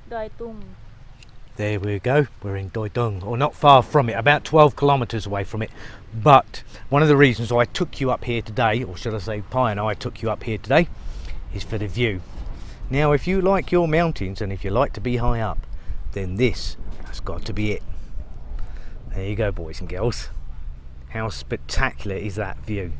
Doi Tung. There we go, we're in Doi Tung, or not far from it, about 12 kilometres away from it. But one of the reasons I took you up here today, or should I say Pi and I took you up here today, is for the view. Now if you like your mountains and if you like to be high up, then this has got to be it. There you go, boys and girls. How spectacular is that view?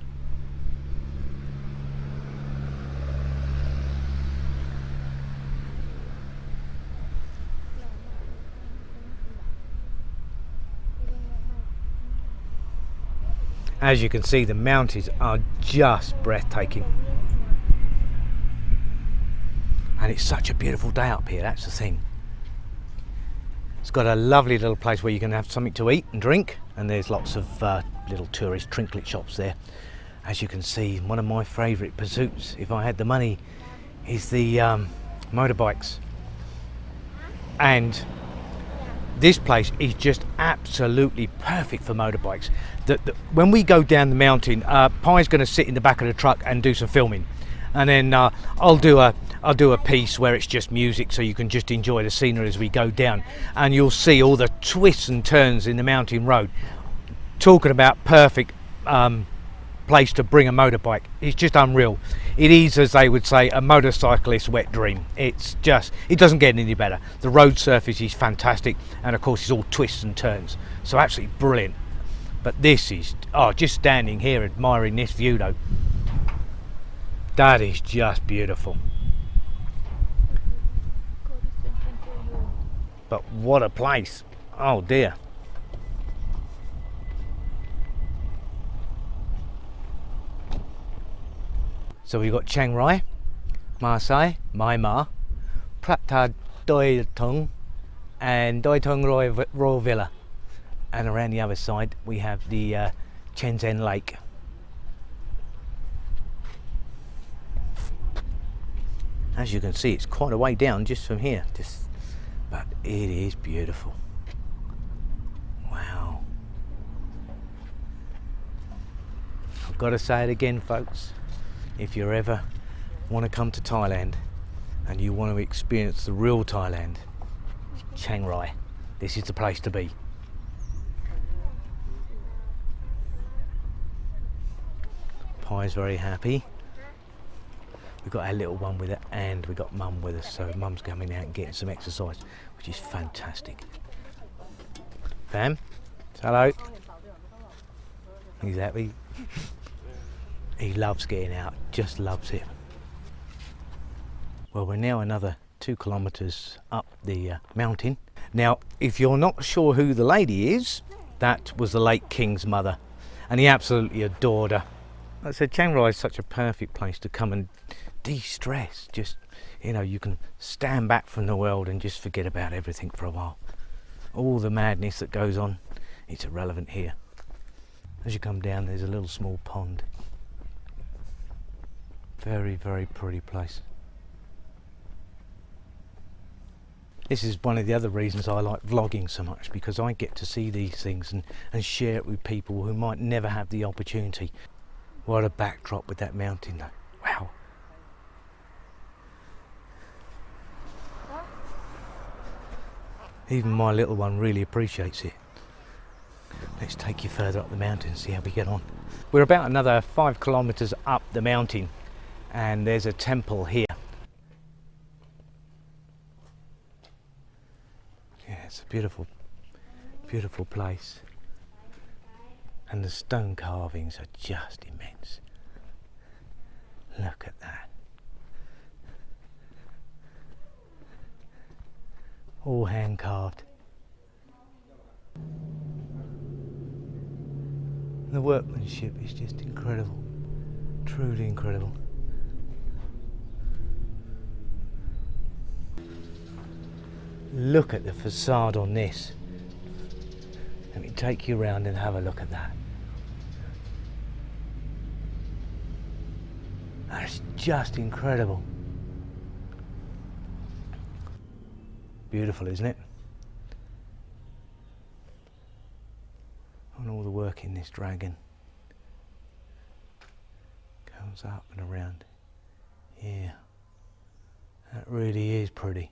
As you can see, the mountains are just breathtaking. And it's such a beautiful day up here, that's the thing. It's got a lovely little place where you can have something to eat and drink, and there's lots of little tourist trinket shops there. As you can see, one of my favourite pursuits, if I had the money, is the motorbikes. And this place is just absolutely perfect for motorbikes. When we go down the mountain, Pi's going to sit in the back of the truck and do some filming, and then I'll do a piece where it's just music, so you can just enjoy the scenery as we go down, and you'll see all the twists and turns in the mountain road. Talking about perfect place to bring a motorbike. It's just unreal. It is, as they would say, a motorcyclist's wet dream. It doesn't get any better. The road surface is fantastic, and of course it's all twists and turns, so absolutely brilliant. But this is, just standing here admiring this view though, that is just beautiful. But what a place. Oh dear. So we've got Chiang Rai, Ma Sai, Mai Ma, Prata Doi Tung, and Doi Tung Royal Villa. And around the other side we have the Chen Lake. As you can see, it's quite a way down just from here, but it is beautiful. Wow. I've got to say it again, folks. If you ever want to come to Thailand and you want to experience the real Thailand, Chiang Rai, this is the place to be. Pi's very happy. We've got our little one with it, and we've got Mum with us, so Mum's coming out and getting some exercise, which is fantastic. Fam, hello. He's happy. He loves getting out, just loves it. Well, we're now another 2 kilometres up the mountain. Now, if you're not sure who the lady is, that was the late King's mother, and he absolutely adored her. Like I said, Chiang Rai is such a perfect place to come and de-stress. Just, you can stand back from the world and just forget about everything for a while. All the madness that goes on, it's irrelevant here. As you come down, there's a little small pond. Very, very pretty place. This is one of the other reasons I like vlogging so much, because I get to see these things and share it with people who might never have the opportunity. What a backdrop with that mountain though. Wow. Even my little one really appreciates it. Let's take you further up the mountain and see how we get on. We're about another 5 kilometres up the mountain, and there's a temple here. Yeah, it's a beautiful, beautiful place. And the stone carvings are just immense. Look at that. All hand carved. The workmanship is just incredible. Truly incredible. Look at the facade on this. Let me take you around and have a look at that. That's just incredible. Beautiful, isn't it? And all the work in this dragon comes up and around. Yeah, that really is pretty.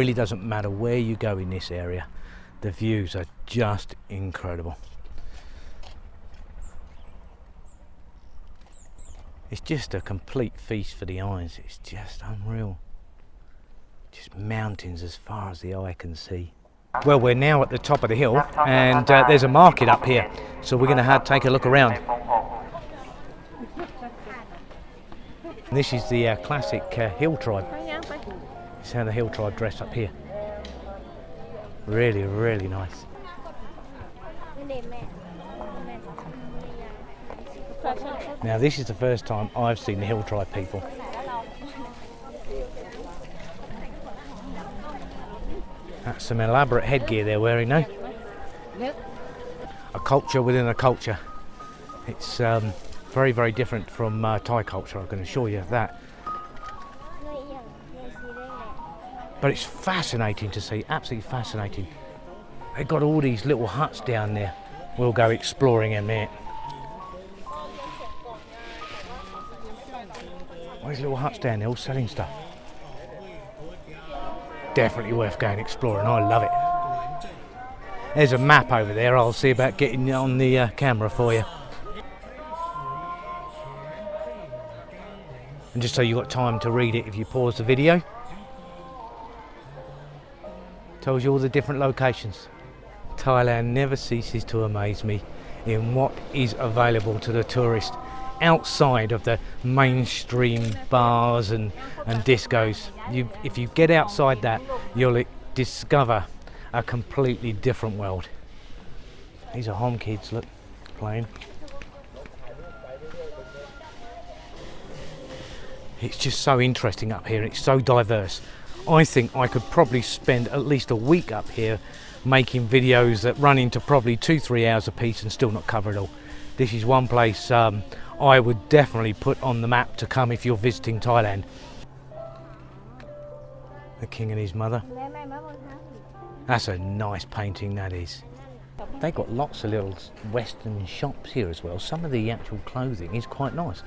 really doesn't matter where you go in this area, the views are just incredible. It's just a complete feast for the eyes. It's just unreal. Just mountains as far as the eye can see. Well, we're now at the top of the hill, and there's a market up here, so we're going to take a look around. This is the classic hill tribe. It's how the hill tribe dress up here. Really, really nice. Now, this is the first time I've seen the hill tribe people. That's some elaborate headgear they're wearing now. A culture within a culture. It's very, very different from Thai culture, I can assure you of that. But it's fascinating to see, absolutely fascinating. They've got all these little huts down there. We'll go exploring in a minute. All these little huts down there, all selling stuff. Definitely worth going exploring, I love it. There's a map over there, I'll see about getting it on the camera for you. And just so you've got time to read it if you pause the video. Tells you all the different locations. Thailand never ceases to amaze me in what is available to the tourist outside of the mainstream bars and discos. If you get outside that, you'll discover a completely different world. These are home kids, look, playing. It's just so interesting up here, it's so diverse. I think I could probably spend at least a week up here making videos that run into probably 2-3 hours a piece and still not cover it all. This is one place I would definitely put on the map to come if you're visiting Thailand. The king and his mother. That's a nice painting, that is. They've got lots of little western shops here as well. Some of the actual clothing is quite nice.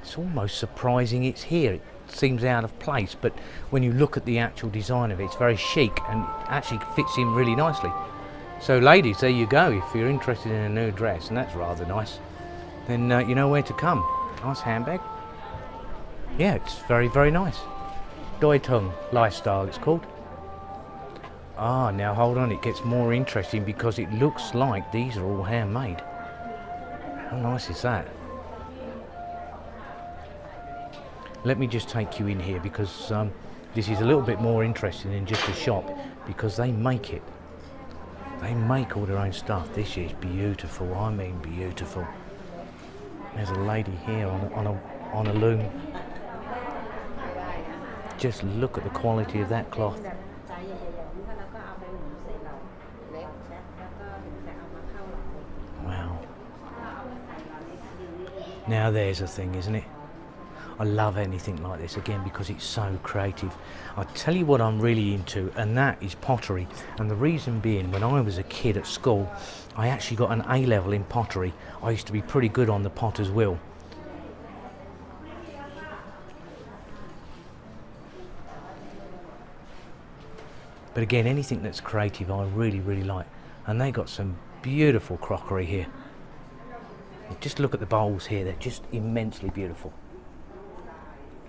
It's almost surprising it's here. It seems out of place, but when you look at the actual design of it, it's very chic and actually fits in really nicely. So ladies, there you go. If you're interested in a new dress, and that's rather nice, then you know where to come. Nice handbag. Yeah, it's very, very nice. Doi Tung lifestyle it's called. Ah, now hold on, it gets more interesting because it looks like these are all handmade. How nice is that? Let me just take you in here because this is a little bit more interesting than just a shop because they make it. They make all their own stuff. This is beautiful, I mean beautiful. There's a lady here on a loom. Just look at the quality of that cloth. Wow. Now there's a thing, isn't it? I love anything like this again because it's so creative. I'll tell you what I'm really into, and that is pottery. And the reason being, when I was a kid at school, I actually got an A level in pottery. I used to be pretty good on the potter's wheel. But again, anything that's creative I really, really like. And they got some beautiful crockery here. Just look at the bowls here, they're just immensely beautiful.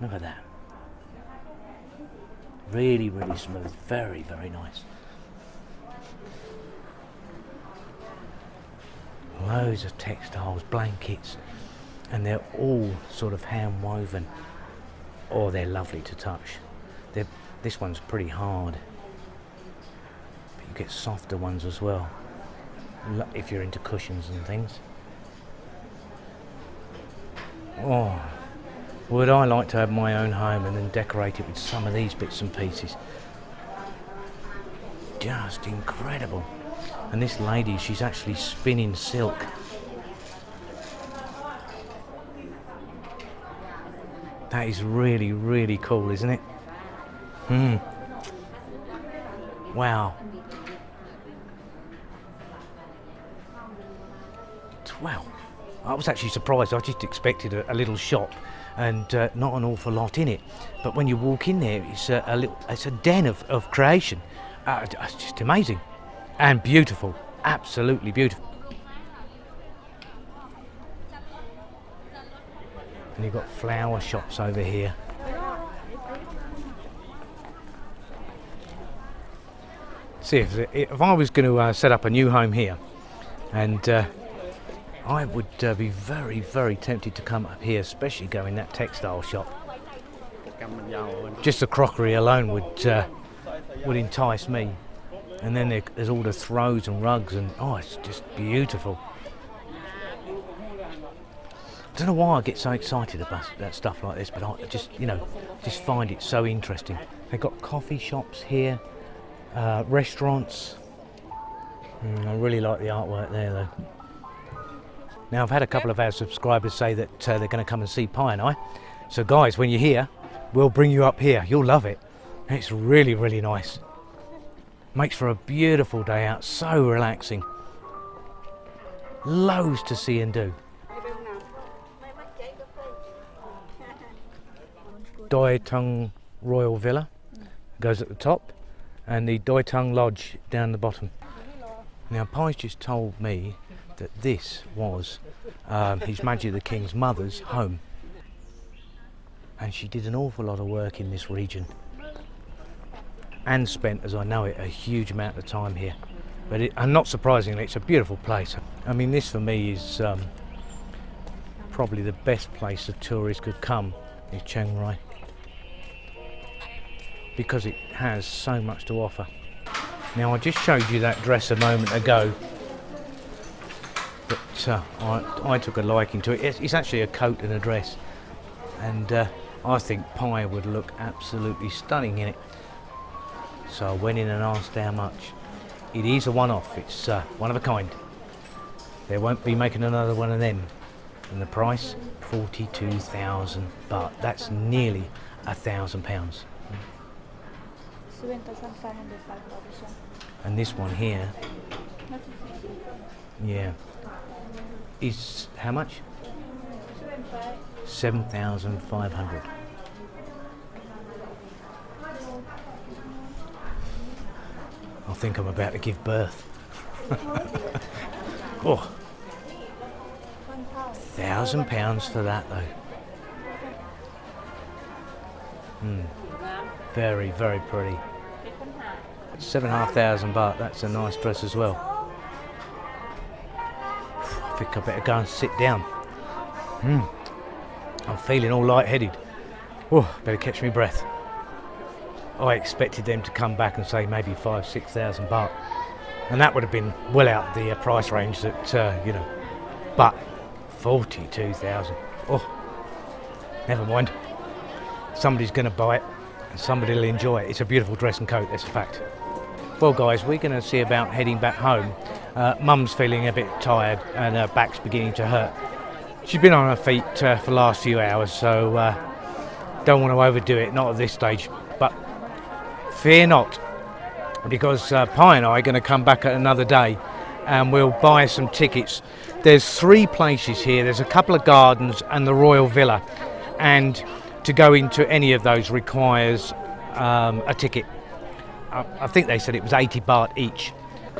Look at that. Really, really smooth. Very, very nice. Loads of textiles, blankets, and they're all sort of hand woven. Oh, they're lovely to touch. This one's pretty hard, but you get softer ones as well, if you're into cushions and things. Oh. Would I like to have my own home and then decorate it with some of these bits and pieces. Just incredible. And this lady, she's actually spinning silk. That is really, really cool, isn't it? Wow. Wow. I was actually surprised. I just expected a little shop and not an awful lot in it. But when you walk in there, it's it's a den of creation. It's just amazing and beautiful, absolutely beautiful. And you've got flower shops over here. See, if I was going to set up a new home here, and I would be very, very tempted to come up here, especially go in that textile shop. Just the crockery alone would entice me. And then there's all the throws and rugs, and oh, it's just beautiful. I don't know why I get so excited about stuff like this, but I just, just find it so interesting. They've got coffee shops here, restaurants. I really like the artwork there, though. Now, I've had a couple of our subscribers say that they're going to come and see Pi and I. So, guys, when you're here, we'll bring you up here. You'll love it. It's really, really nice. Makes for a beautiful day out. So relaxing. Loads to see and do. Doi Tung Royal Villa goes at the top, and the Doi Tung Lodge down the bottom. Now, Pi's just told me that this was His Majesty the King's mother's home, and she did an awful lot of work in this region and spent, as I know it, a huge amount of time here. But and not surprisingly, it's a beautiful place. I mean, this for me is probably the best place a tourist could come, is Chiang Rai, because it has so much to offer. Now, I just showed you that dress a moment ago, but I took a liking to it. It's actually a coat and a dress, and I think Pi would look absolutely stunning in it. So I went in and asked how much. It is a one-off, it's one of a kind. They won't be making another one of them. And the price, 42,000 baht. That's nearly £1,000. And this one here, yeah, is how much? 7,500. I think I'm about to give birth. Oh, £1,000 for that though. Very, very pretty. 7,500 baht. That's a nice dress as well. I think I better go and sit down. I'm feeling all lightheaded. Oh, better catch my breath. I expected them to come back and say maybe 5,000-6,000 baht, and that would have been well out the price range that But 42,000. Oh, never mind. Somebody's going to buy it, and somebody will enjoy it. It's a beautiful dress and coat. That's a fact. Well, guys, we're going to see about heading back home. Mum's feeling a bit tired, and her back's beginning to hurt. She's been on her feet for the last few hours, so don't want to overdo it. Not at this stage, but. Fear not, because Pi and I are going to come back at another day and we'll buy some tickets. There's 3 places here. There's a couple of gardens and the Royal Villa, and to go into any of those requires a ticket. I think they said it was 80 baht each.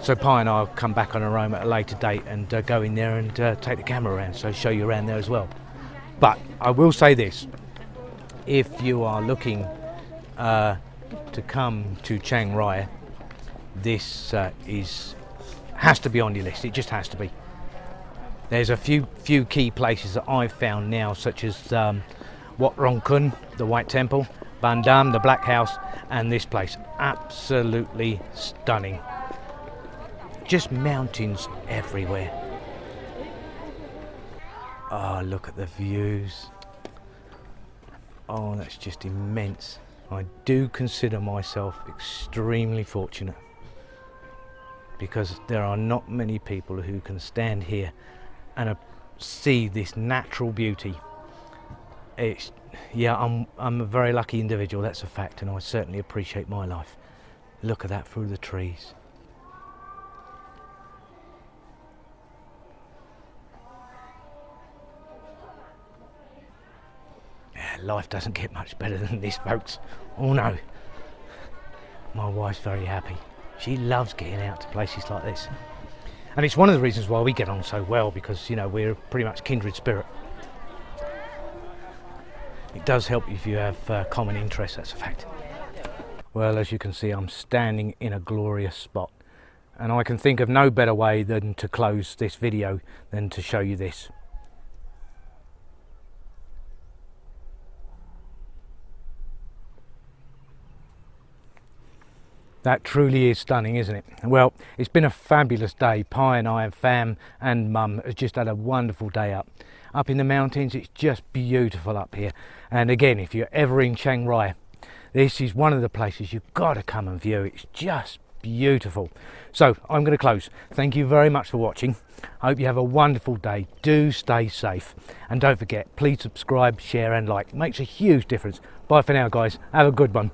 So Pi and I will come back on our own at a later date and go in there and take the camera around, so show you around there as well. But I will say this, if you are looking to come to Chiang Rai, this has to be on your list. It just has to be. There's a few key places that I've found now, such as Wat Rong Kun, the White Temple, Ban Dam, the Black House, and this place. Absolutely stunning. Just mountains everywhere. Oh, look at the views. Oh, that's just immense. I do consider myself extremely fortunate, because there are not many people who can stand here and see this natural beauty. I'm a very lucky individual, that's a fact, and I certainly appreciate my life. Look at that through the trees. life doesn't get much better than this, folks. Oh no. My wife's very happy. She loves getting out to places like this. And it's one of the reasons why we get on so well, because, you know, we're pretty much kindred spirit. It does help if you have common interests, that's a fact. Well, as you can see, I'm standing in a glorious spot. And I can think of no better way than to close this video than to show you this. That truly is stunning, isn't it? Well, it's been a fabulous day. Pi and I and Fam and Mum has just had a wonderful day up in the mountains. It's just beautiful up here. And again, if you're ever in Chiang Rai, this is one of the places you've got to come and view. It's just beautiful. So I'm going to close. Thank you very much for watching. I hope you have a wonderful day. Do stay safe. And don't forget, please subscribe, share and like. It makes a huge difference. Bye for now, guys. Have a good one.